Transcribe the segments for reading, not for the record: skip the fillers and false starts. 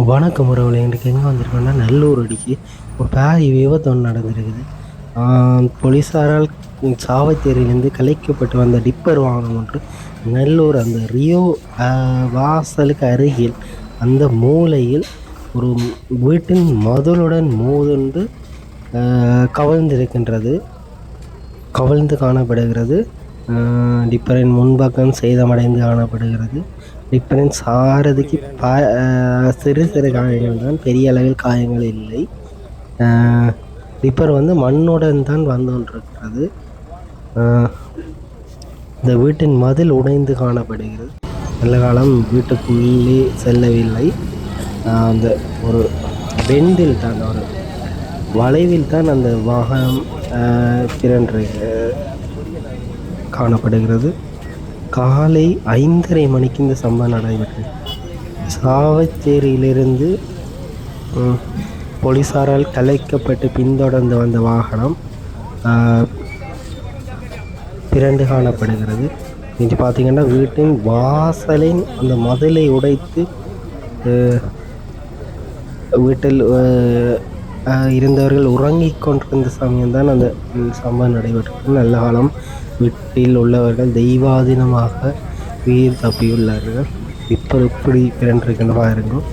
வணக்கம் உறவுகளே. இன்றைக்கு எங்கே வந்திருக்கோன்னா நல்லூர் அடிக்கு ஒரு பாரி விபத்து ஒன்று நடந்திருக்குது. போலீஸாரால் சாவச்சேரியிலேருந்து கலைக்கப்பட்டு வந்த டிப்பர் வாகனம் ஒன்று நல்லூர் அந்த ரியோ வாசலுக்கு அருகில் அந்த மூலையில் ஒரு வீட்டின் மதுளுடன் மோதுண்டு கவிழ்ந்து காணப்படுகிறது. டிப்பரின் முன்பக்கம் சேதமடைந்து காணப்படுகிறது. டிப்பரின் சாரதிக்கு சிறு சிறு காயங்கள் தான், பெரிய அளவில் காயங்கள் இல்லை. டிப்பர் மண்ணுடன் தான் வந்து கொண்டிருக்கிறது. இந்த வீட்டின் மதில் உடைந்து காணப்படுகிறது. நல்ல காலம் வீட்டுக்குள்ளே செல்லவில்லை. அந்த ஒரு பெண்டில் தான், ஒரு வளைவில் தான் அந்த வாகனம் பிறன்று காணப்படுகிறது. காலை 5:30 மணிக்கு இந்த சம்பவம் நடைபெற்றது. சாவச்சேரியிலிருந்து போலீஸாரால் கலைக்கப்பட்டு பின்தொடர்ந்து வந்த வாகனம் பிறண்டு காணப்படுகிறது. இன்று பார்த்திங்கன்னா வீட்டின் வாசலின் அந்த மதிலை உடைத்து வீட்டில் இருந்தவர்கள் உறங்கிக் கொண்டிருந்த சமயம்தான் அந்த சம்பவம் நடைபெற்றது. நல்ல காலம் வீட்டில் உள்ளவர்கள் தெய்வாதீனமாக உயிர் தப்பியுள்ளார்கள். இப்போ எப்படி பிறண்டிருக்கின்றவா இருக்கும்.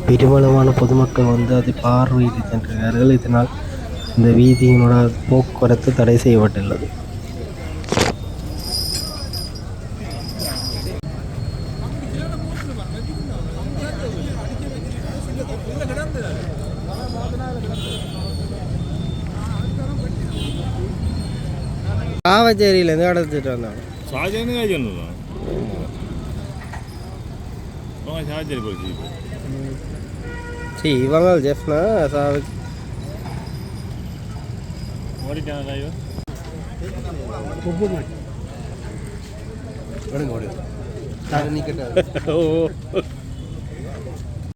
பெருமளவான பொதுமக்கள் அதை பார்வையிட்டு சென்றார்கள். இதனால் இந்த வீதியினோட போக்குவரத்து தடை செய்யப்பட்டுள்ளது. சாவச்சேரியிலேருந்து கடத்திட்டு வந்தாங்க. இவங்க ஜெஃப்னா ஓடிட்டாங்க.